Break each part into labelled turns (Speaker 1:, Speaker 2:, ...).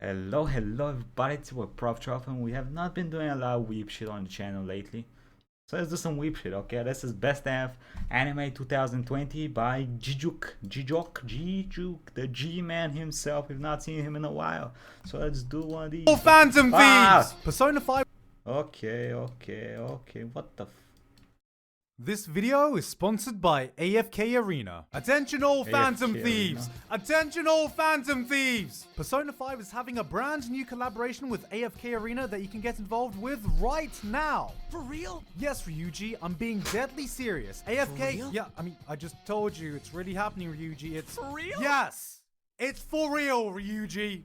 Speaker 1: Hello everybody, it's your Proftrof, and we have not been doing a lot of weep shit on the channel lately. So let's do some weep shit, okay? This is Best of Anime 2020 by Gigguk, the G-Man himself. We've not seen him in a while. So let's do one of these.
Speaker 2: Oh, Phantom Thieves! Persona 5.
Speaker 1: Okay, what the f...
Speaker 2: This video is sponsored by AFK Arena. Attention all Phantom Thieves! Attention all Phantom Thieves! Persona 5 is having a brand new collaboration with AFK Arena that you can get involved with right now.
Speaker 3: For real?
Speaker 2: Yes, Ryuji, I'm being deadly serious. AFK,
Speaker 3: For real?
Speaker 2: yeah, I just told you, it's really happening, Ryuji. It's
Speaker 3: For real?
Speaker 2: Yes! It's for real, Ryuji.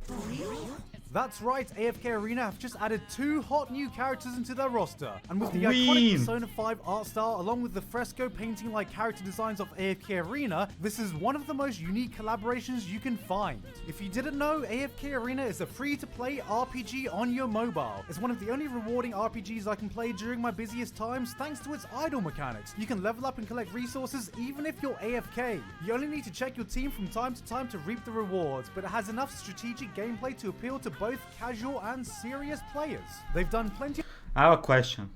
Speaker 3: For real?
Speaker 2: That's right, AFK Arena have just added 2 hot new characters into their roster. And with the
Speaker 1: Queen.
Speaker 2: iconic Persona 5 art style, along with the fresco painting-like character designs of AFK Arena, this is one of the most unique collaborations you can find. If you didn't know, AFK Arena is a free-to-play RPG on your mobile. It's one of the only rewarding RPGs I can play during my busiest times thanks to its idle mechanics. You can level up and collect resources even if you're AFK. You only need to check your team from time to time to reap the rewards, but it has enough strategic gameplay to appeal to both casual and serious players. They've done plenty.
Speaker 1: I have a question.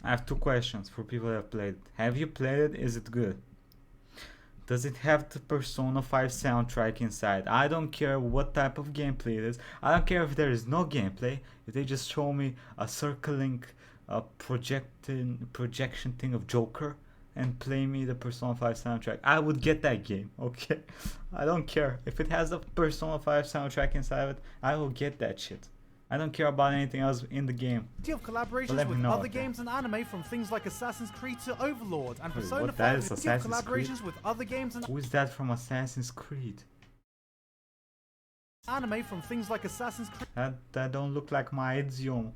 Speaker 1: I have 2 questions for people that have played it. Have you played it? Is it good? Does it have the Persona 5 soundtrack inside? I don't care what type of gameplay it is. I don't care if there is no gameplay. If they just show me a circling, projection thing of Joker and play me the Persona 5 soundtrack, I would get that game, okay? I don't care. If it has the Persona 5 soundtrack inside of it, I will get that shit. I don't care about anything else in the game.
Speaker 2: Of collaborations
Speaker 1: Let me
Speaker 2: with
Speaker 1: know,
Speaker 2: other
Speaker 1: okay.
Speaker 2: games and anime, from things like Assassin's Creed to Overlord and
Speaker 1: Wait,
Speaker 2: Persona
Speaker 1: what, that
Speaker 2: 5
Speaker 1: is
Speaker 2: of
Speaker 1: Assassin's
Speaker 2: collaborations
Speaker 1: Creed?
Speaker 2: with other games and
Speaker 1: Who is that from Assassin's Creed?
Speaker 2: anime, from things like Assassin's Creed
Speaker 1: That don't look like my Ezio.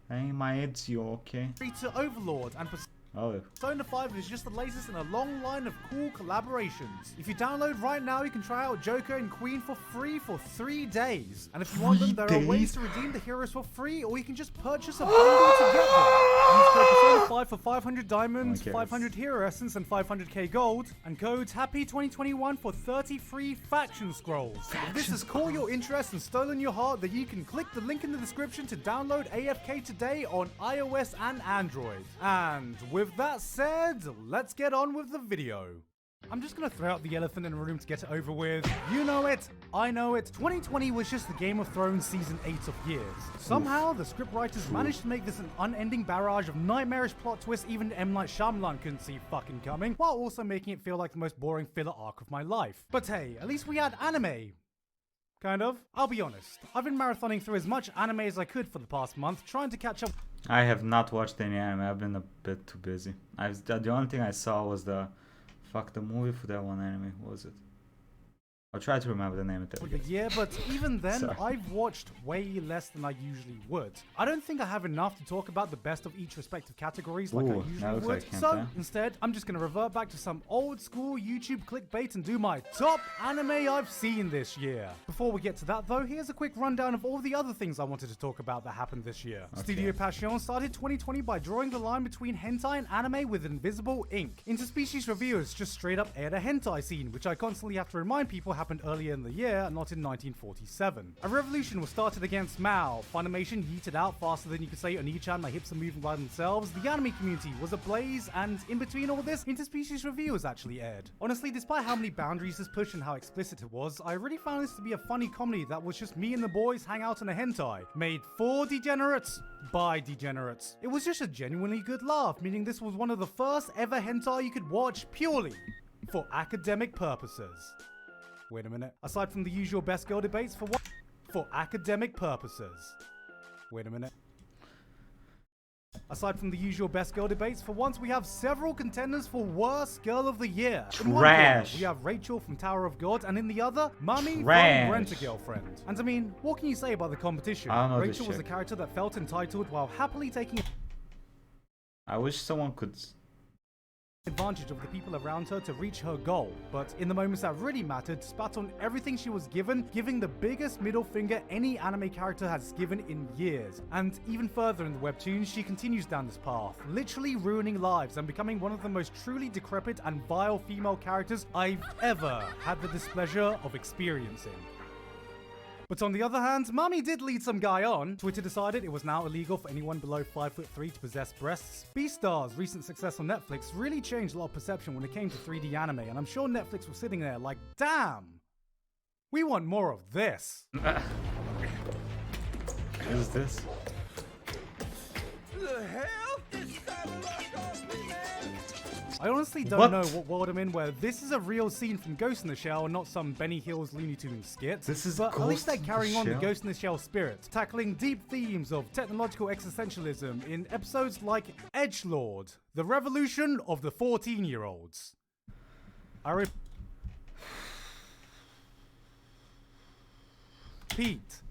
Speaker 1: That ain't my Ezio, okay?
Speaker 2: to Overlord and
Speaker 1: Oh,
Speaker 2: Persona 5 is just the latest in a long line of cool collaborations. If you download right now, you can try out Joker and Queen for free for 3 days. And if you want them, there are ways to redeem the heroes for free, or you can just purchase a bundle to get them. Use code Persona 5 for 500 diamonds,
Speaker 1: Okay.
Speaker 2: 500 hero essence, and 500k gold. And code HAPPY2021 for 30 free faction scrolls. If this has caught your interest and stolen your heart, then you can click the link in the description to download AFK today on iOS and Android. And with that said, let's get on with the video. I'm just gonna throw out the elephant in the room to get it over with. You know it, I know it. 2020 was just the Game of Thrones season 8 of years. Somehow, the scriptwriters managed to make this an unending barrage of nightmarish plot twists even M. Night Shyamalan couldn't see fucking coming, while also making it feel like the most boring filler arc of my life. But hey, at least we had anime. Kind of. I'll be honest, I've been marathoning through as much anime as I could for the past month, trying to catch up.
Speaker 1: I have not watched any anime. I've been a bit too busy. The only thing I saw was the movie for that one anime. What was it? I'll try to remember the name of
Speaker 2: For
Speaker 1: it.
Speaker 2: the year, but even then,
Speaker 1: Sorry.
Speaker 2: I've watched way less than I usually would. I don't think I have enough to talk about the best of each respective categories like I
Speaker 1: Ooh, that
Speaker 2: usually
Speaker 1: looks
Speaker 2: would.
Speaker 1: like
Speaker 2: So
Speaker 1: hentai.
Speaker 2: instead, I'm just gonna revert back to some old school YouTube clickbait and do my top anime I've seen this year. Before we get to that though, here's a quick rundown of all the other things I wanted to talk about that happened this year. Studio Passion started 2020 by drawing the line between hentai and anime with invisible ink. Interspecies Reviewers just straight up aired a hentai scene, which I constantly have to remind people happened earlier in the year, not in 1947. A revolution was started against Mao. Funimation yeeted out faster than you could say Oni-chan, my hips are moving by themselves. The anime community was ablaze, and in between all this, Interspecies Reviewers actually aired. Honestly, despite how many boundaries this pushed and how explicit it was, I really found this to be a funny comedy that was just me and the boys hang out in a hentai, made for degenerates by degenerates. It was just a genuinely good laugh, meaning this was one of the first ever hentai you could watch purely for academic purposes. Wait a minute. Aside from the usual best girl debates for academic purposes. Wait a minute. Aside from the usual best girl debates, for once we have several contenders for worst girl of the year. In one
Speaker 1: Trash.
Speaker 2: girl, we have Rachel from Tower of God, and in the other, Mummy
Speaker 1: Trash.
Speaker 2: from Rent-A-Girlfriend. And I mean, what can you say about the competition?
Speaker 1: I don't know this
Speaker 2: Rachel was a
Speaker 1: chick.
Speaker 2: character that felt entitled while happily taking
Speaker 1: I wish someone could...
Speaker 2: advantage of the people around her to reach her goal, but in the moments that really mattered, spat on everything she was given, giving the biggest middle finger any anime character has given in years. And even further in the webtoons, she continues down this path, literally ruining lives and becoming one of the most truly decrepit and vile female characters I've ever had the displeasure of experiencing. But on the other hand, Mummy did lead some guy on. Twitter decided it was now illegal for anyone below 5'3" to possess breasts. Beastar's recent success on Netflix really changed a lot of perception when it came to 3D anime, and I'm sure Netflix was sitting there like, damn, we want more of this.
Speaker 1: What is this?
Speaker 3: The hell? It's time to rush off me, man.
Speaker 2: I honestly don't know what world I'm in where this is a real scene from Ghost in the Shell and not some Benny Hill's Looney Tunes skit.
Speaker 1: This is
Speaker 2: but at least they're
Speaker 1: Ghost in the
Speaker 2: carrying on the
Speaker 1: Shell?
Speaker 2: Ghost in the Shell spirit, tackling deep themes of technological existentialism in episodes like Edgelord, the revolution of the 14-year-olds. Repeat,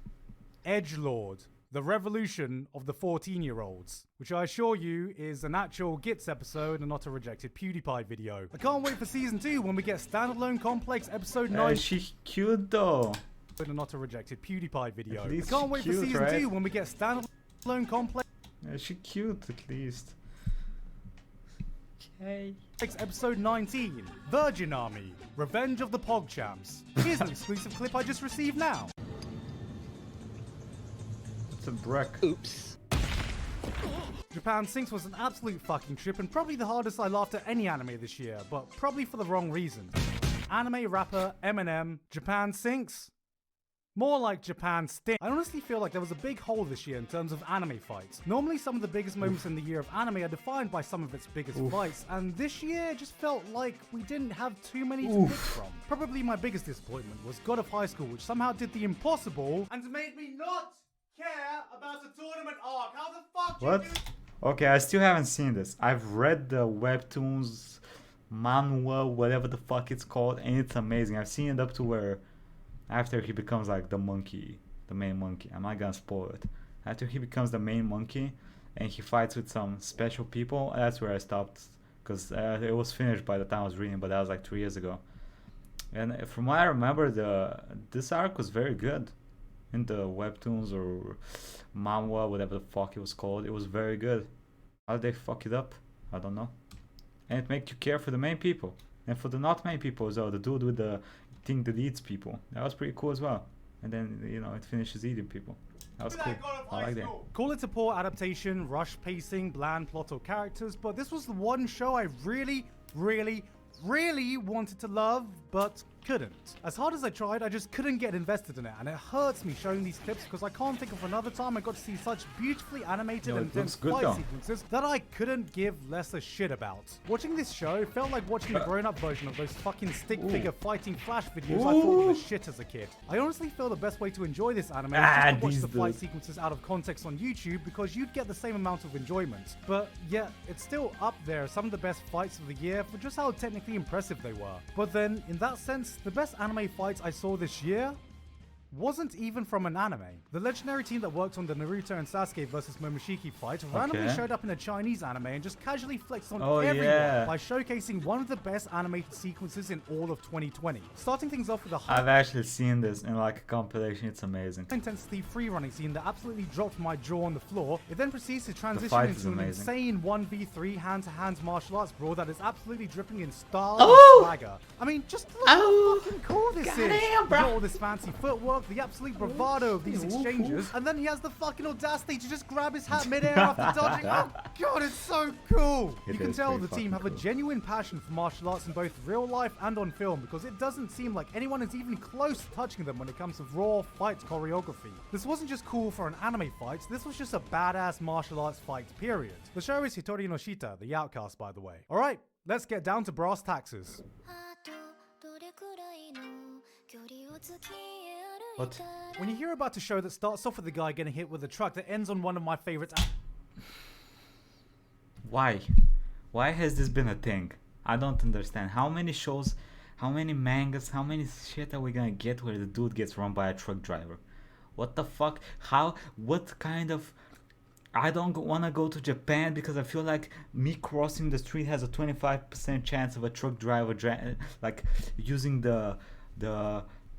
Speaker 2: Edgelord, the revolution of the 14-year-olds, which I assure you is an actual Gits episode and not a rejected PewDiePie video. I can't wait for season 2 when we get standalone complex episode 9.
Speaker 1: She's cute though.
Speaker 2: And not a rejected PewDiePie video.
Speaker 1: At
Speaker 2: I
Speaker 1: least
Speaker 2: can't
Speaker 1: she
Speaker 2: wait for
Speaker 1: cute,
Speaker 2: season
Speaker 1: right?
Speaker 2: 2 when we get standalone complex
Speaker 1: She's cute at least. Okay.
Speaker 2: episode 19, Virgin Army, Revenge of the PogChamps. Here's an exclusive clip I just received now.
Speaker 1: It's a brick.
Speaker 3: Oops.
Speaker 2: Japan Sinks was an absolute fucking trip and probably the hardest I laughed at any anime this year, but probably for the wrong reasons. Anime rapper Eminem, Japan Sinks? More like Japan Stink. I honestly feel like there was a big hole this year in terms of anime fights. Normally some of the biggest moments in the year of anime are defined by some of its biggest fights, and this year just felt like we didn't have too many to pick from. Probably my biggest disappointment was God of High School, which somehow did the impossible and made me not care about the tournament arc. How the fuck
Speaker 1: What? Okay, I still haven't seen this. I've read the webtoons, manhwa, whatever the fuck it's called, and it's amazing. I've seen it up to where after he becomes like the monkey, the main monkey. I'm not gonna spoil it. After he becomes the main monkey and he fights with some special people, that's where I stopped. Because it was finished by the time I was reading, but that was like 2 years ago. And from what I remember, this arc was very good. In the webtoons or manhwa, whatever the fuck it was called, it was very good. How did they fuck it up? I don't know. And it makes you care for the main people. And for the not main people as well, the dude with the thing that eats people. That was pretty cool as well. And then, you know, it finishes eating people. That was cool. I like that.
Speaker 2: Call it a poor adaptation, rush pacing, bland plot or characters, but this was the one show I really wanted to love, but couldn't. As hard as I tried, I just couldn't get invested in it, and it hurts me showing these clips because I can't think of another time I got to see such beautifully animated and intense fight sequences that I couldn't give less a shit about. Watching this show felt like watching a grown-up version of those fucking stick figure fighting Flash videos I thought were the shit as a kid. I honestly feel the best way to enjoy this anime is just to watch the fight sequences out of context on YouTube because you'd get the same amount of enjoyment. But yeah, it's still up there as some of the best fights of the year for just how technically impressive they were. But then, in that sense, the best anime fights I saw this year wasn't even from an anime. The legendary team that worked on the Naruto and Sasuke versus Momoshiki fight randomly showed up in a Chinese anime and just casually flexed on everyone by showcasing one of the best animated sequences in all of 2020. Starting things off with a
Speaker 1: I've actually seen this in like a compilation. It's amazing.
Speaker 2: intensity free running scene that absolutely dropped my jaw on the floor. It then proceeds to transition into an insane 1v3 hand-to-hand martial arts brawl that is absolutely dripping in style and swagger. I mean, just look how fucking cool this is. You got all this fancy footwork, the absolute bravado of these exchanges, and then he has the fucking audacity to just grab his hat midair after dodging. Oh god, it's so cool! You can tell the team have a genuine passion for martial arts in both real life and on film because it doesn't seem like anyone is even close to touching them when it comes to raw fight choreography. This wasn't just cool for an anime fight, this was just a badass martial arts fight, period. The show is Hitori no Shita, the outcast by the way. Alright, let's get down to brass taxes.
Speaker 1: What?
Speaker 2: When you hear about a show that starts off with a guy getting hit with a truck that ends on one of my favorites.
Speaker 1: Why? Why has this been a thing? I don't understand. How many shows, how many mangas, how many shit are we gonna get where the dude gets run by a truck driver? What the fuck? How? What kind of... I don't want to go to Japan because I feel like me crossing the street has a 25% chance of a truck driver like using the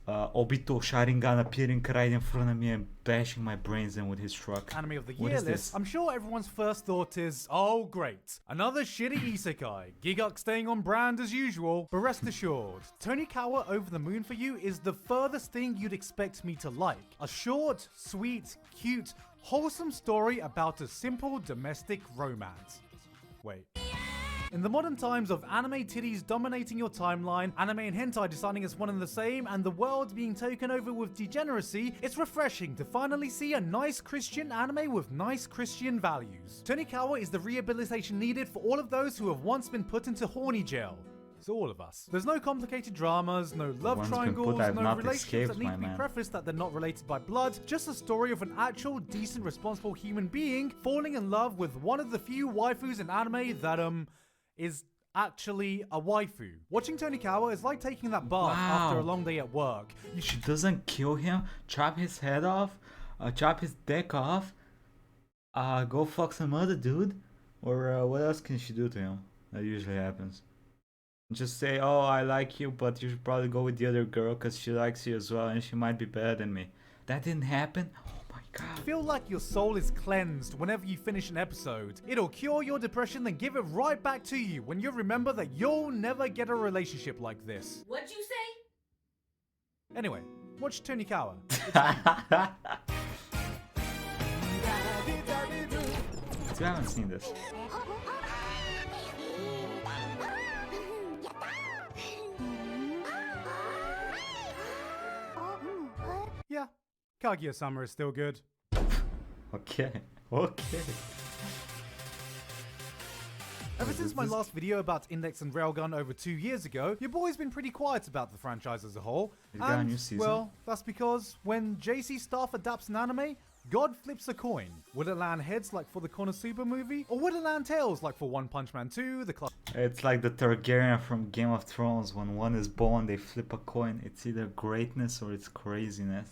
Speaker 1: Obito Sharingan appearing right in front of me and bashing my brains in with his truck.
Speaker 2: Anime of the
Speaker 1: What
Speaker 2: year
Speaker 1: is
Speaker 2: list,
Speaker 1: this?
Speaker 2: I'm sure everyone's first thought is, oh great, another shitty isekai. Gigguk staying on brand as usual, but rest assured, Tony Kawa Over the Moon for You is the furthest thing you'd expect me to like. A short, sweet, cute, wholesome story about a simple domestic romance. Wait. In the modern times of anime titties dominating your timeline, anime and hentai deciding as one and the same, and the world being taken over with degeneracy, it's refreshing to finally see a nice Christian anime with nice Christian values. Tony Kawa is the rehabilitation needed for all of those who have once been put into horny jail. It's all of us. There's no complicated dramas, no love
Speaker 1: Once been
Speaker 2: triangles,
Speaker 1: put, I've
Speaker 2: no
Speaker 1: not
Speaker 2: relationships
Speaker 1: escaped,
Speaker 2: that need
Speaker 1: my
Speaker 2: to be
Speaker 1: man.
Speaker 2: prefaced that they're not related by blood, just a story of an actual, decent, responsible human being falling in love with one of the few waifus in anime that, is actually a waifu. Watching Tony Kawa is like taking that bath after a
Speaker 1: Wow.
Speaker 2: long day at work.
Speaker 1: She doesn't kill him, chop his head off, chop his dick off, go fuck some other dude, or what else can she do to him? That usually happens. Just say, oh, I like you, but you should probably go with the other girl because she likes you as well and she might be better than me. That didn't happen? Oh my god.
Speaker 2: Feel like your soul is cleansed whenever you finish an episode. It'll cure your depression, then give it right back to you when you remember that you'll never get a relationship like this.
Speaker 4: What'd you say?
Speaker 2: Anyway, watch Tony Kawa.
Speaker 1: You haven't seen this.
Speaker 2: Yeah, Kaguya-sama is still good.
Speaker 1: Okay. Okay.
Speaker 2: Ever since my last video about Index and Railgun over 2 years ago, your boy's been pretty quiet about the franchise as a whole.
Speaker 1: It got a new season?
Speaker 2: Well, that's because when JC Staff adapts an anime, God flips a coin. Would it land heads like for the Konosuba movie? Or would it land tails like for One Punch Man 2, the class?
Speaker 1: It's like the Targaryen from Game of Thrones. When one is born, they flip a coin. It's either greatness or it's craziness.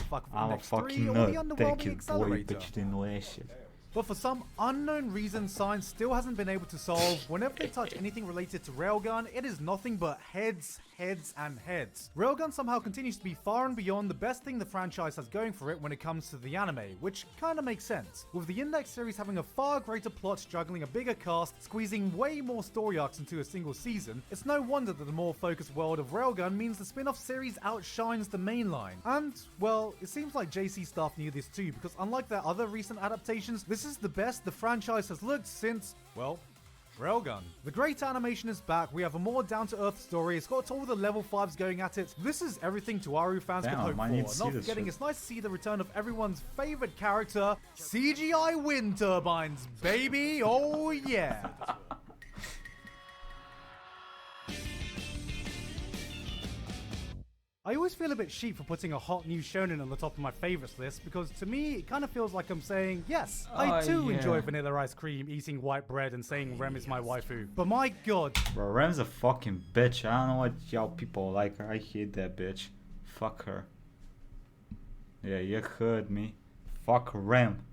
Speaker 2: Fuck of
Speaker 1: I'm a
Speaker 2: Index 3
Speaker 1: fucking
Speaker 2: or the
Speaker 1: nerd.
Speaker 2: underwhelming
Speaker 1: Thank you, boy,
Speaker 2: accelerator.
Speaker 1: but you didn't know that shit.
Speaker 2: But for some unknown reason, science still hasn't been able to solve. Whenever they touch anything related to Railgun, it is nothing but heads, heads, and heads. Railgun somehow continues to be far and beyond the best thing the franchise has going for it when it comes to the anime, which kinda makes sense. With the Index series having a far greater plot, juggling a bigger cast, squeezing way more story arcs into a single season, it's no wonder that the more focused world of Railgun means the spin-off series outshines the mainline. And, well, it seems like JC Staff knew this too, because unlike their other recent adaptations, this is the best the franchise has looked since, well, Railgun. The great animation is back, we have a more down-to-earth story, it's got all the level 5s going at it. This is everything Tuaru fans
Speaker 1: Damn,
Speaker 2: could
Speaker 1: I
Speaker 2: hope
Speaker 1: need
Speaker 2: for.
Speaker 1: to see
Speaker 2: Not
Speaker 1: this
Speaker 2: forgetting,
Speaker 1: shit.
Speaker 2: it's nice to see the return of everyone's favorite character, CGI wind turbines, baby, oh yeah. I always feel a bit sheep for putting a hot new shonen on the top of my favorites list because to me it kind of feels like I'm saying, yes, I too enjoy
Speaker 1: yeah.
Speaker 2: vanilla ice cream, eating white bread and saying Rem is my waifu. But my god,
Speaker 1: Bro, Rem's a fucking bitch. I don't know what y'all people like her. I hate that bitch. Fuck her. Yeah, you heard me. Fuck Rem.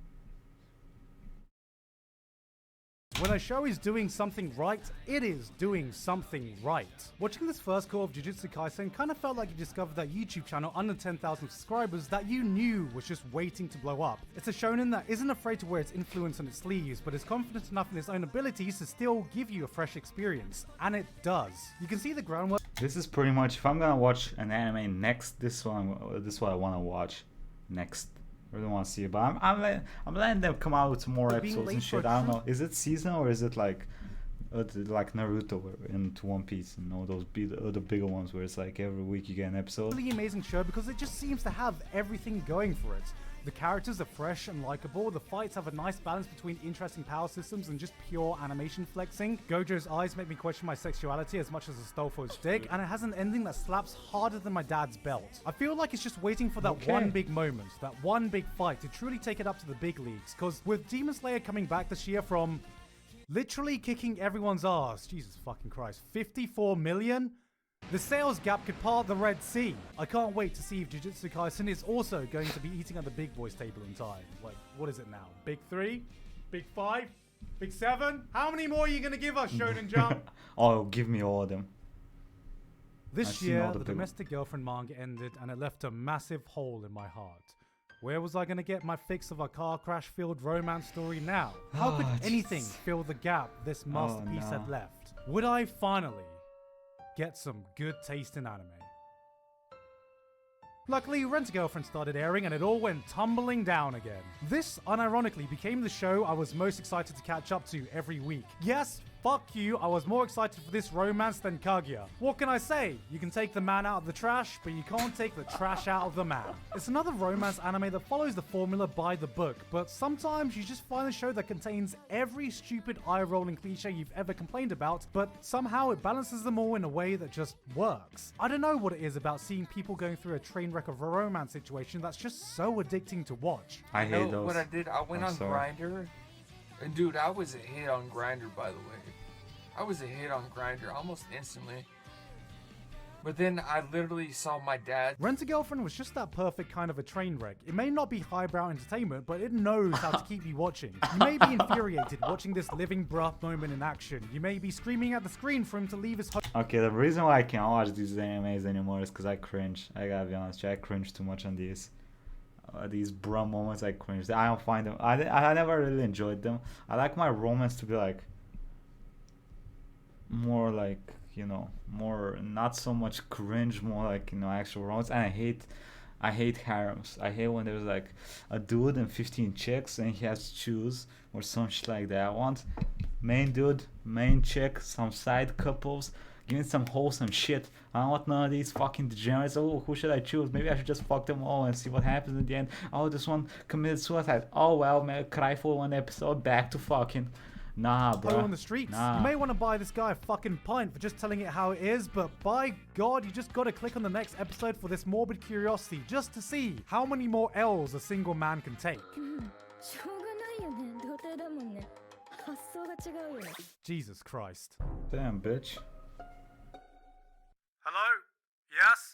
Speaker 2: when a show is doing something right, it is doing something right. Watching this first core of Jujutsu Kaisen kind of felt like you discovered that YouTube channel under 10,000 subscribers that you knew was just waiting to blow up. It's a shonen that isn't afraid to wear its influence on its sleeves, but is confident enough in its own abilities to still give you a fresh experience. And it does. You can see the groundwork.
Speaker 1: This is pretty much, if I'm gonna watch an anime next, this is what I want to watch next. I really want to see it, but I'm letting them come out with more
Speaker 2: Being
Speaker 1: episodes
Speaker 2: late
Speaker 1: and
Speaker 2: for
Speaker 1: shit.
Speaker 2: a
Speaker 1: I don't know. Is it seasonal or is it like Naruto and One Piece and all those other bigger ones where it's like every week you get an episode?
Speaker 2: Really amazing show because it just seems to have everything going for it. The characters are fresh and likable, the fights have a nice balance between interesting power systems and just pure animation flexing. Gojo's eyes make me question my sexuality as much as Astolfo's dick, and it has an ending that slaps harder than my dad's belt. I feel like it's just waiting for that one big moment, that one big fight to truly take it up to the big leagues, because with Demon Slayer coming back this year from literally kicking everyone's ass, Jesus fucking Christ, 54 million? The sales gap could part the Red Sea. I can't wait to see if Jujutsu Kaisen is also going to be eating at the big boys table in time. Like, what is it now? Big 3? Big 5? Big 7? How many more are you going to give us, Shonen Jump?
Speaker 1: Oh, give me all of them.
Speaker 2: This
Speaker 1: I've seen
Speaker 2: year,
Speaker 1: all
Speaker 2: the
Speaker 1: the big-
Speaker 2: Domestic Girlfriend manga ended and it left a massive hole in my heart. Where was I gonna get my fix of a car crash filled romance story now? How could
Speaker 1: Oh,
Speaker 2: anything
Speaker 1: jeez.
Speaker 2: fill the gap this masterpiece
Speaker 1: no.
Speaker 2: had left? Would I finally get some good taste in anime? Luckily, Rent-A-Girlfriend started airing and it all went tumbling down again. This, unironically, became the show I was most excited to catch up to every week. Yes, fuck you, I was more excited for this romance than Kaguya. What can I say? You can take the man out of the trash, but you can't take the trash out of the man. It's another romance anime that follows the formula by the book, but sometimes you just find a show that contains every stupid eye-rolling cliche you've ever complained about, but somehow it balances them all in a way that just works. I don't know what it is about seeing people going through a train wreck of a romance situation that's just so addicting to watch.
Speaker 1: I
Speaker 5: You know
Speaker 1: hate those.
Speaker 5: what I did? I went
Speaker 1: I'm
Speaker 5: on
Speaker 1: sorry.
Speaker 5: Grindr, and dude, I was a hit on Grindr, by the way. I was a hit on Grindr almost instantly. But then I literally saw my dad.
Speaker 2: Rent-A-Girlfriend was just that perfect kind of a train wreck. It may not be highbrow entertainment, but it knows how to keep you watching. You may be infuriated watching this living bruh moment in action. You may be screaming at the screen for him to leave his home.
Speaker 1: Okay, the reason why I can't watch these animes anymore is because I cringe. I gotta be honest, I cringe too much on these. These bruh moments, I cringe. I don't find them. I never really enjoyed them. I like my romance to be like more like, you know, more not so much cringe, more like, you know, actual romance. And I hate harems. I hate when there's like a dude and 15 chicks and he has to choose or some shit like that. I want main dude, main chick, some side couples. Give me some wholesome shit. I don't want none of these fucking degenerates. Oh, who should I choose? Maybe I should just fuck them all and see what happens in the end. Oh, this one committed suicide. Oh well, man, cry for one episode, back to fucking. Nah, bro.
Speaker 2: On the streets.
Speaker 1: Nah.
Speaker 2: You may want to buy this guy a fucking pint for just telling it how it is, but by God, you just gotta click on the next episode for this morbid curiosity just to see how many more L's a single man can take.
Speaker 6: しょうがないよね童貞だもんね発想が違うよね
Speaker 2: Jesus Christ.
Speaker 1: Damn, bitch.
Speaker 2: Hello? Yes?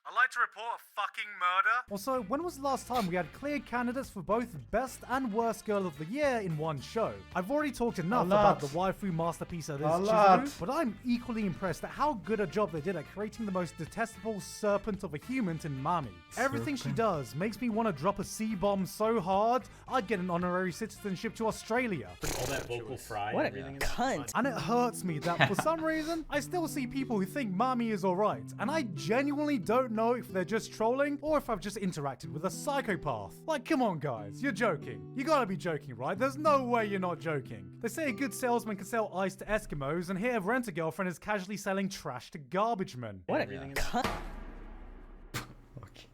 Speaker 2: I'd like to report a fucking murder. Also, when was the last time we had clear candidates for both Best and Worst Girl of the Year in one show? I've already talked enough about the waifu masterpiece that is Chizuru, but I'm equally impressed at how good a job they did at creating the most detestable serpent of a human in Mami. Everything she does makes me want to drop a C-bomb so hard, I'd get an honorary citizenship to Australia.
Speaker 7: All that vocal fry
Speaker 8: What
Speaker 7: and
Speaker 8: a
Speaker 7: everything.
Speaker 8: cunt.
Speaker 2: And it hurts me that for some reason, I still see people who think Mami is alright, and I genuinely don't know if they're just trolling or if I've just interacted with a psychopath. Like, come on guys, you're joking. You gotta be joking, right? There's no way you're not joking. They say a good salesman can sell ice to Eskimos, and here Rent-A-Girlfriend is casually selling trash to garbage men.
Speaker 8: What a cunt.
Speaker 1: Okay.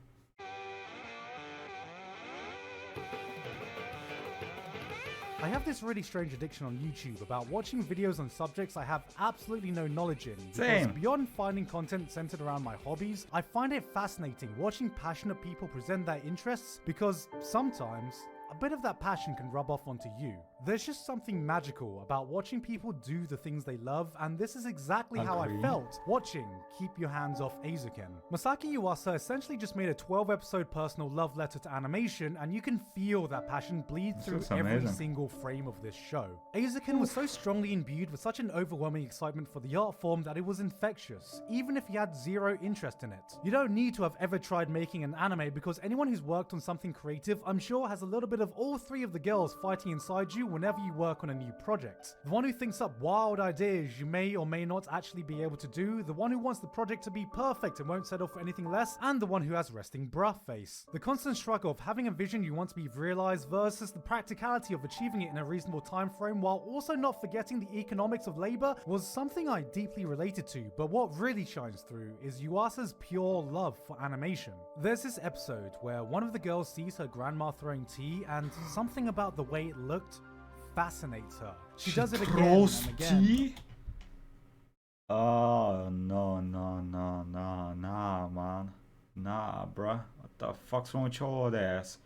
Speaker 2: I have this really strange addiction on YouTube about watching videos on subjects I have absolutely no knowledge in. Because
Speaker 1: Same.
Speaker 2: beyond finding content centered around my hobbies, I find it fascinating watching passionate people present their interests because sometimes a bit of that passion can rub off onto you. There's just something magical about watching people do the things they love, and this is exactly how I
Speaker 1: Agree.
Speaker 2: felt watching Keep Your Hands Off Eizouken. Masaki Yuasa essentially just made a 12-episode personal love letter to animation, and you can feel that passion bleed
Speaker 1: This
Speaker 2: through
Speaker 1: looks
Speaker 2: every
Speaker 1: amazing.
Speaker 2: single frame of this show. Eizouken was so strongly imbued with such an overwhelming excitement for the art form that it was infectious, even if you had zero interest in it. You don't need to have ever tried making an anime because anyone who's worked on something creative, I'm sure, has a little bit of all three of the girls fighting inside you whenever you work on a new project. The one who thinks up wild ideas you may or may not actually be able to do, the one who wants the project to be perfect and won't settle for anything less, and the one who has resting bruh face. The constant struggle of having a vision you want to be realized versus the practicality of achieving it in a reasonable time frame while also not forgetting the economics of labor was something I deeply related to, but what really shines through is Yuasa's pure love for animation. There's this episode where one of the girls sees her grandma throwing tea and something about the way it looked fascinates her. She does it again
Speaker 1: throws
Speaker 2: and again.
Speaker 1: tea? Oh, no, nah, man. Nah, bruh. What the fuck's wrong with your old ass?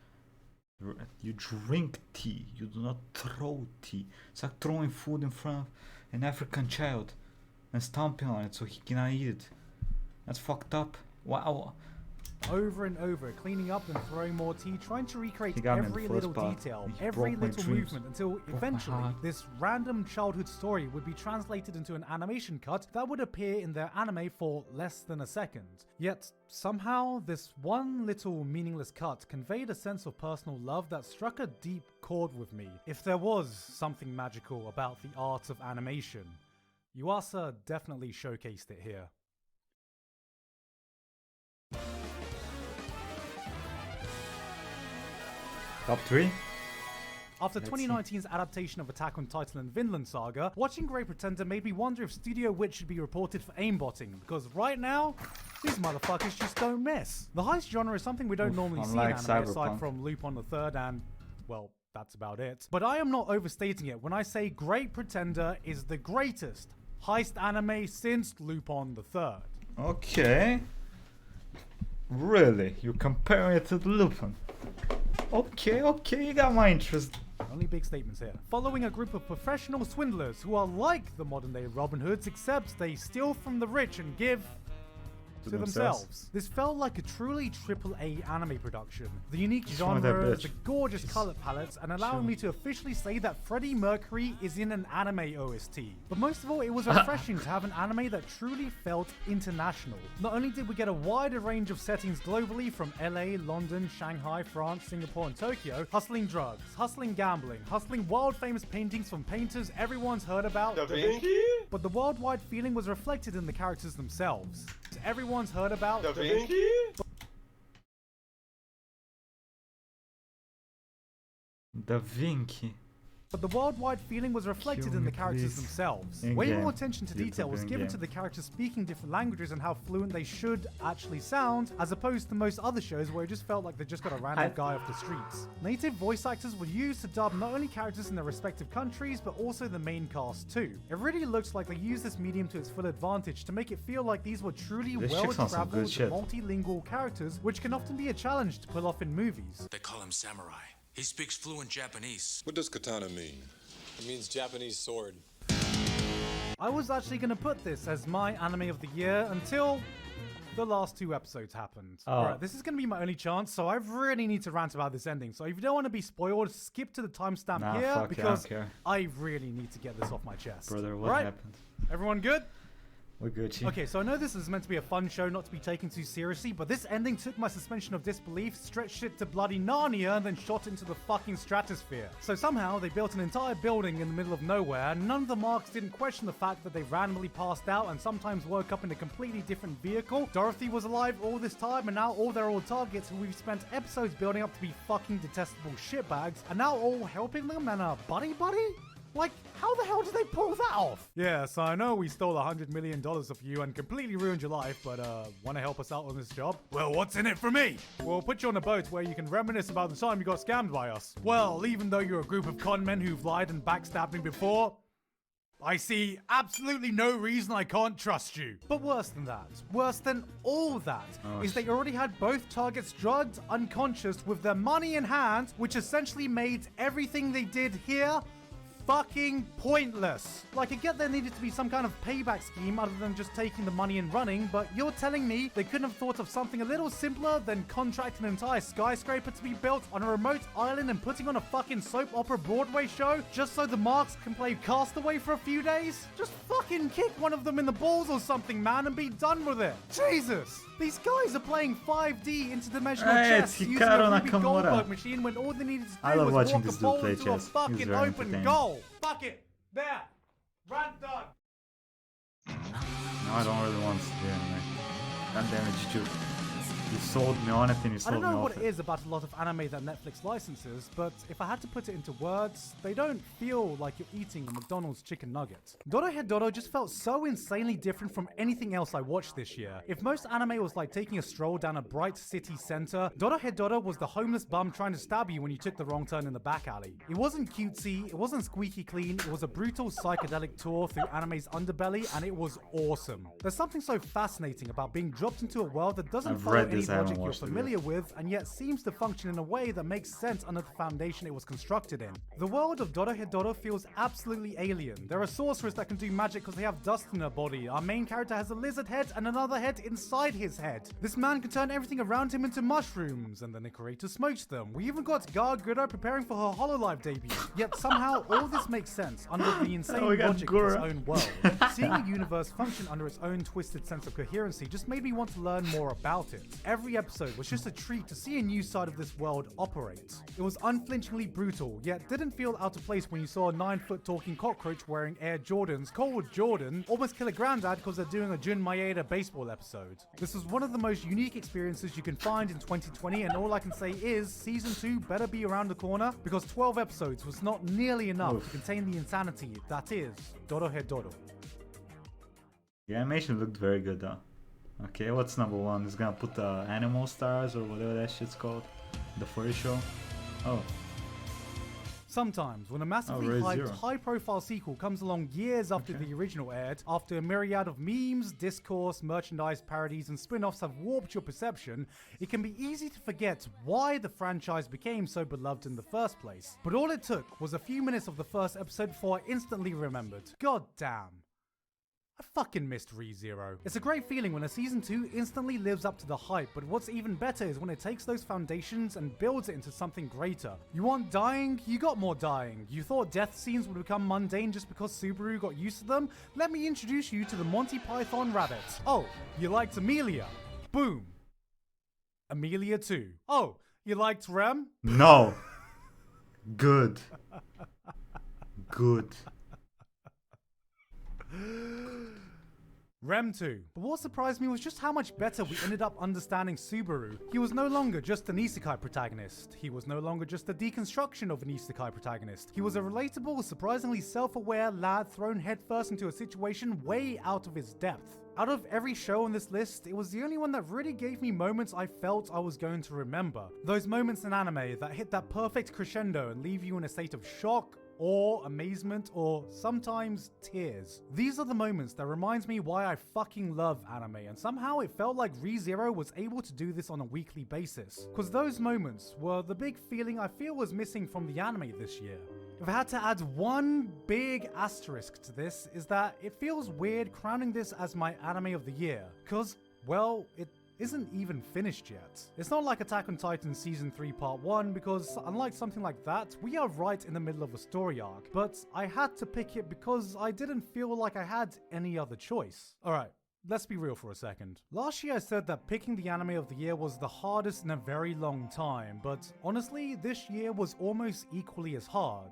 Speaker 1: You drink tea. You do not throw tea. It's like throwing food in front of an African child and stomping on it so he cannot eat it. That's fucked up. Wow.
Speaker 2: over and over, cleaning up and throwing more tea, trying to recreate
Speaker 1: He got me in the
Speaker 2: every
Speaker 1: first
Speaker 2: little
Speaker 1: part.
Speaker 2: detail,
Speaker 1: He
Speaker 2: every
Speaker 1: broke my
Speaker 2: little
Speaker 1: dreams.
Speaker 2: movement, until
Speaker 1: Broke my
Speaker 2: eventually
Speaker 1: heart.
Speaker 2: this random childhood story would be translated into an animation cut that would appear in their anime for less than a second. Yet, somehow, this one little meaningless cut conveyed a sense of personal love that struck a deep chord with me. If there was something magical about the art of animation, Yuasa definitely showcased it here.
Speaker 1: Top 3?
Speaker 2: After
Speaker 1: Let's
Speaker 2: 2019's adaptation of Attack on Titan and Vinland Saga, watching Great Pretender made me wonder if Studio Witch should be reported for aimbotting, because right now, these motherfuckers just don't miss. The heist genre is something we don't
Speaker 1: Oof,
Speaker 2: normally see in
Speaker 1: unlike
Speaker 2: anime aside
Speaker 1: Cyberpunk.
Speaker 2: from Lupin the Third and, well, that's about it. But I am not overstating it when I say Great Pretender is the greatest heist anime since Lupin the Third.
Speaker 1: Okay. Really? You compare it to Lupin? Okay, you got my interest.
Speaker 2: Only big statements here. Following a group of professional swindlers who are like the modern day Robin Hoods, except they steal from the rich and give to themselves. This felt like a truly AAA anime production. The unique
Speaker 1: Just wanted that
Speaker 2: genre,
Speaker 1: bitch.
Speaker 2: the gorgeous color palettes, and allowing me to officially say that Freddie Mercury is in an anime OST. But most of all, it was refreshing to have an anime that truly felt international. Not only did we get a wider range of settings globally from LA, London, Shanghai, France, Singapore, and Tokyo, hustling drugs, hustling gambling, hustling world famous paintings from painters everyone's heard about, but the worldwide feeling was reflected in the characters themselves. Everyone's heard about
Speaker 1: Da Vinci.
Speaker 2: But the worldwide feeling was reflected
Speaker 1: Kill
Speaker 2: in
Speaker 1: me,
Speaker 2: the characters
Speaker 1: please.
Speaker 2: themselves.
Speaker 1: In
Speaker 2: Way
Speaker 1: game.
Speaker 2: more attention to detail was
Speaker 1: in
Speaker 2: given
Speaker 1: game.
Speaker 2: to the characters speaking different languages and how fluent they should actually sound, as opposed to most other shows where it just felt like they just got a random guy off the streets. Native voice actors were used to dub not only characters in their respective countries, but also the main cast too. It really looks like they used this medium to its full advantage to make it feel like these were truly
Speaker 1: This chick's on some good
Speaker 2: well-traveled,
Speaker 1: shit.
Speaker 2: multilingual characters, which can often be a challenge to pull off in movies.
Speaker 7: They call him Samurai. He speaks fluent Japanese.
Speaker 8: What does katana mean?
Speaker 9: It means Japanese sword.
Speaker 2: I was actually going to put this as my anime of the year until the last 2 episodes happened.
Speaker 1: Oh.
Speaker 2: Alright, this is going to be my only chance, so I really need to rant about this ending. So if you don't want to be spoiled, skip to the timestamp
Speaker 1: Nah,
Speaker 2: here,
Speaker 1: fuck it, I don't
Speaker 2: because
Speaker 1: care.
Speaker 2: I really need to get this off my chest.
Speaker 1: Brother, what
Speaker 2: Right?
Speaker 1: happened?
Speaker 2: Everyone good?
Speaker 1: We're Gucci.
Speaker 2: Okay, so I know this is meant to be a fun show, not to be taken too seriously, but this ending took my suspension of disbelief, stretched it to bloody Narnia, and then shot into the fucking stratosphere. So somehow, they built an entire building in the middle of nowhere, and none of the marks didn't question the fact that they randomly passed out and sometimes woke up in a completely different vehicle. Dorothy was alive all this time, and now all their old targets who we've spent episodes building up to be fucking detestable shitbags are now all helping them and a buddy-buddy? Like, how the hell did they pull that off? Yes, I know we stole $100 million of you and completely ruined your life, but want to help us out on this job? Well, what's in it for me? We'll put you on a boat where you can reminisce about the time you got scammed by us. Well, even though you're a group of con men who've lied and backstabbed me before, I see absolutely no reason I can't trust you. But worse than that, worse than all that, is they already had both targets drugged, unconscious, with their money in hand, which essentially made everything they did here fucking pointless. Like, I get there needed to be some kind of payback scheme other than just taking the money and running, but you're telling me they couldn't have thought of something a little simpler than contracting an entire skyscraper to be built on a remote island and putting on a fucking soap opera Broadway show just so the marks can play Castaway for a few days? Just fucking kick one of them in the balls or something, man, and be done with it. Jesus! These guys are playing 5D interdimensional
Speaker 1: Hey,
Speaker 2: chess
Speaker 1: it's
Speaker 2: using
Speaker 1: Hikaru
Speaker 2: a Ruby
Speaker 1: Nakamura.
Speaker 2: Goldberg machine when all they needed to
Speaker 1: I
Speaker 2: do
Speaker 1: love
Speaker 2: was
Speaker 1: watching
Speaker 2: walk
Speaker 1: this
Speaker 2: a
Speaker 1: dude
Speaker 2: ball
Speaker 1: play
Speaker 2: into a
Speaker 1: chess. He's
Speaker 2: fucking
Speaker 1: very
Speaker 2: open
Speaker 1: entertaining.
Speaker 2: goal. Fuck it. There. Rant done.
Speaker 1: No, I don't really want to do anime. God damn it, Jujutsu. You sold me on it and you
Speaker 2: I
Speaker 1: sold
Speaker 2: don't
Speaker 1: me
Speaker 2: know
Speaker 1: off
Speaker 2: what it is about a lot of anime that Netflix licenses, but if I had to put it into words, they don't feel like you're eating a McDonald's chicken nugget. Dorohedoro just felt so insanely different from anything else I watched this year. If most anime was like taking a stroll down a bright city center, Dorohedoro was the homeless bum trying to stab you when you took the wrong turn in the back alley. It wasn't cutesy, it wasn't squeaky clean, it was a brutal psychedelic tour through anime's underbelly, and it was awesome. There's something so fascinating about being dropped into a world that doesn't
Speaker 1: I've
Speaker 2: follow
Speaker 1: read
Speaker 2: any
Speaker 1: this this, I haven't
Speaker 2: logic you're
Speaker 1: watched it yet.
Speaker 2: familiar with, and yet seems to function in a way that makes sense under the foundation it was constructed in. The world of Dorohedoro feels absolutely alien. There are sorcerers that can do magic because they have dust in their body. Our main character has a lizard head and another head inside his head. This man can turn everything around him into mushrooms, and then the creator smokes them. We even got Gargura preparing for her HoloLive debut. Yet somehow all this makes sense under the insane
Speaker 1: we got
Speaker 2: logic of its
Speaker 1: Gura.
Speaker 2: own world. Seeing a universe function under its own twisted sense of coherency just made me want to learn more about it. Every episode was just a treat to see a new side of this world operate. It was unflinchingly brutal, yet didn't feel out of place when you saw a 9-foot talking cockroach wearing Air Jordans called Jordan almost kill a granddad because they're doing a Jun Maeda baseball episode. This was one of the most unique experiences you can find in 2020, and all I can say is season 2 better be around the corner, because 12 episodes was not nearly enough to contain the insanity that is Dorohedoro.
Speaker 1: The animation looked very good though. Okay, what's number 1? It's gonna put Animal Stars or whatever that shit's called. The furry show. Oh,
Speaker 2: Sometimes, when a massively
Speaker 1: ReZero.
Speaker 2: hyped, high-profile sequel comes along years after the original aired, after a myriad of memes, discourse, merchandise, parodies, and spin-offs have warped your perception, it can be easy to forget why the franchise became so beloved in the first place. But all it took was a few minutes of the first episode before I instantly remembered. God damn. I fucking missed ReZero. It's a great feeling when a season 2 instantly lives up to the hype, but what's even better is when it takes those foundations and builds it into something greater. You want dying? You got more dying. You thought death scenes would become mundane just because Subaru got used to them? Let me introduce you to the Monty Python rabbit. Oh, you liked Amelia? Boom. Amelia 2. Oh, you liked Rem?
Speaker 1: no. Good. Good.
Speaker 2: Rem 2. But what surprised me was just how much better we ended up understanding Subaru. He was no longer just an isekai protagonist. He was no longer just a deconstruction of an isekai protagonist. He was a relatable, surprisingly self-aware lad thrown headfirst into a situation way out of his depth. Out of every show on this list, it was the only one that really gave me moments I felt I was going to remember. Those moments in anime that hit that perfect crescendo and leave you in a state of shock, awe, amazement, or sometimes tears. These are the moments that reminds me why I fucking love anime, and somehow it felt like ReZero was able to do this on a weekly basis. Cause those moments were the big feeling I feel was missing from the anime this year. If I had to add one big asterisk to this, is that it feels weird crowning this as my anime of the year, cause, well, it isn't even finished yet. It's not like Attack on Titan Season 3 Part 1, because unlike something like that, we are right in the middle of a story arc, but I had to pick it because I didn't feel like I had any other choice. Alright, let's be real for a second. Last year I said that picking the anime of the year was the hardest in a very long time, but honestly, this year was almost equally as hard.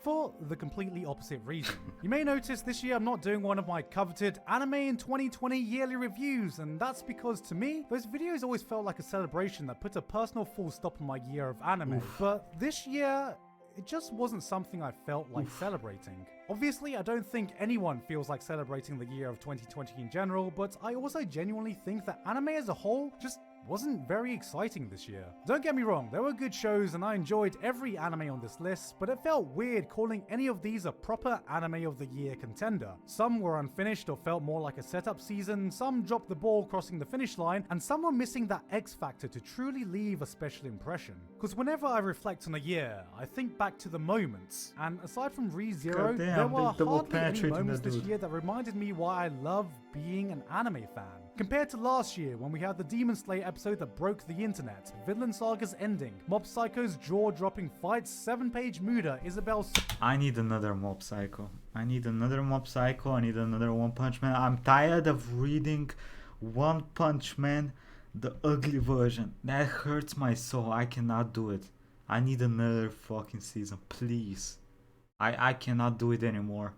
Speaker 2: For the completely opposite reason. You may notice this year I'm not doing one of my coveted anime in 2020 yearly reviews, and that's because to me, those videos always felt like a celebration that put a personal full stop on my year of anime. But this year, it just wasn't something I felt like celebrating. Obviously, I don't think anyone feels like celebrating the year of 2020 in general, but I also genuinely think that anime as a whole just wasn't very exciting this year. Don't get me wrong, there were good shows and I enjoyed every anime on this list, but it felt weird calling any of these a proper anime of the year contender. Some were unfinished or felt more like a setup season, some dropped the ball crossing the finish line, and some were missing that X factor to truly leave a special impression. Because whenever I reflect on a year, I think back to the moments, and aside from ReZero, there
Speaker 1: Goddamn,
Speaker 2: were
Speaker 1: they double
Speaker 2: hardly any
Speaker 1: penetrating
Speaker 2: moments
Speaker 1: that
Speaker 2: this
Speaker 1: dude.
Speaker 2: year that reminded me why I love being an anime fan. Compared to last year, when we had the Demon Slayer episode that broke the internet, Vinland Saga's ending, Mob Psycho's jaw-dropping fights, 7-page Muda, Isabel's...
Speaker 1: I need another Mob Psycho. I need another Mob Psycho. I need another One Punch Man. I'm tired of reading One Punch Man, the ugly version. That hurts my soul. I cannot do it. I need another fucking season, please. I cannot do it anymore.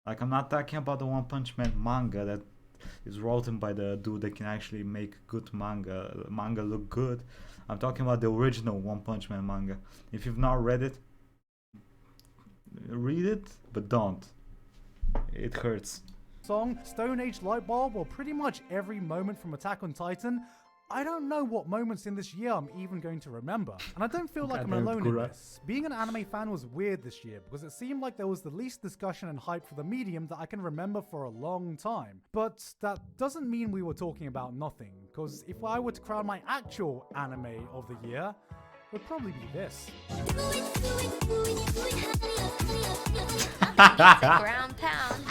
Speaker 1: Like, I'm not talking about the One Punch Man manga that is written by the dude that can actually make good manga look good. I'm talking about the original One Punch Man manga. If you've not read it, read it, but don't. It hurts.
Speaker 2: song, Stone Age Light Bulb, or pretty much every moment from Attack on Titan, I don't know what moments in this year I'm even going to remember. And I don't feel like I'm
Speaker 1: Goddamn
Speaker 2: alone in
Speaker 1: Gura.
Speaker 2: this. Being an anime fan was weird this year because it seemed like there was the least discussion and hype for the medium that I can remember for a long time. But that doesn't mean we were talking about nothing, because if I were to crown my actual anime of the year, it would probably be this.
Speaker 4: Ground pound.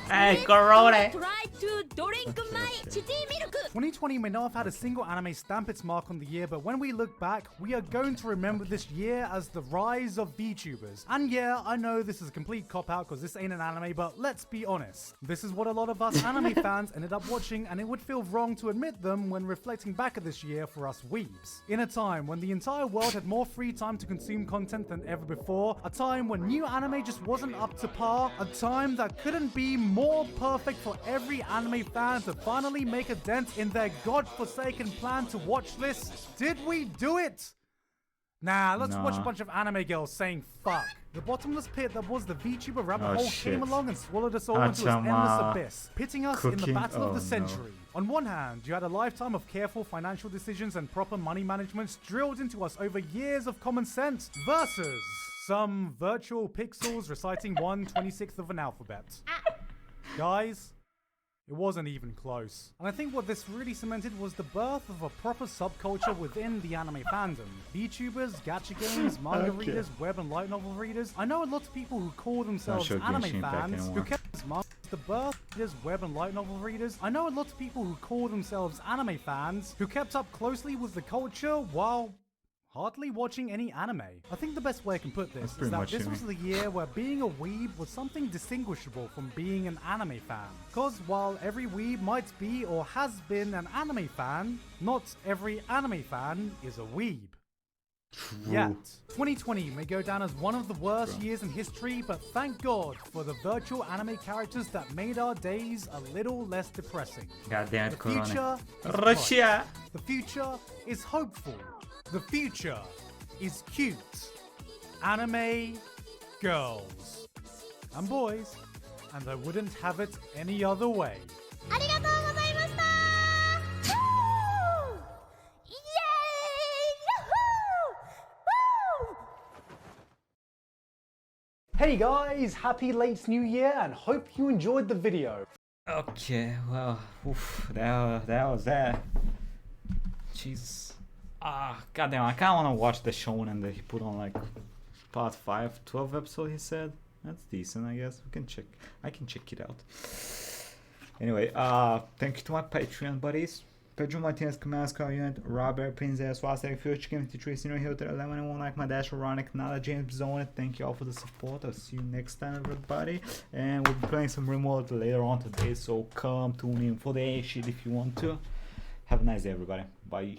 Speaker 1: Hey, Corona!
Speaker 6: Try to drink my chitty milk.
Speaker 2: 2020 may not have had a single anime stamp its mark on the year, but when we look back, we are going to remember this year as the rise of VTubers. And yeah, I know this is a complete cop-out because this ain't an anime, but let's be honest. This is what a lot of us anime fans ended up watching, and it would feel wrong to admit them when reflecting back at this year for us weebs. In a time when the entire world had more free time to consume content than ever before, a time when new anime just wasn't up to par, a time that couldn't be more perfect for every anime fan to finally make a dent in their godforsaken plan to watch this. Did we do it? Nah, let's watch a bunch of anime girls saying fuck. The bottomless pit that was the VTuber rabbit hole came along and swallowed us all into its endless abyss, pitting us in the battle of the century. On one hand, you had a lifetime of careful financial decisions and proper money management drilled into us over years of common sense, versus some virtual pixels reciting 1/26 of an alphabet. Guys, it wasn't even close. And I think what this really cemented was the birth of a proper subculture within the anime fandom. VTubers, gacha games, manga readers, web and light novel readers. I know a lot of people who call themselves anime fans who kept the birth readers, web and light novel readers. I know a lot of people who call themselves anime fans who kept up closely with the culture while hardly watching any anime. I think the best way I can put this is that this was the year where being a weeb was something distinguishable from being an anime fan. Cause while every weeb might be or has been an anime fan, not every anime fan is a weeb. Yet, 2020 may go down as one of the worst years in history, but thank God for the virtual anime characters that made our days a little less depressing.
Speaker 1: Goddamn
Speaker 2: The
Speaker 1: Corona.
Speaker 2: future is
Speaker 1: Russia!
Speaker 2: bright. The future is hopeful. The future is cute. Anime girls and boys, and I wouldn't have it any other way.
Speaker 6: ありがとうございました。Woo! Yay! Yahoo! Woo!
Speaker 2: Hey guys, happy late new year and hope you enjoyed the video.
Speaker 1: Okay, well, oof, that was that. Jesus. Goddamn, I kinda wanna watch the shonen that he put on like part 5, 12 episode he said. That's decent, I guess. I can check it out. Anyway, thank you to my Patreon buddies. Pedro Martinez, Kamaska Unit, Robert, Princess, Wasek, Future Game, Tracy, No Hilter, Lemon, One Like My Dash, Ronic, Nala, James Zone. Thank you all for the support. I'll see you next time, everybody. And we'll be playing some remote later on today, so come tune in for the shit if you want to. Have a nice day, everybody. Bye.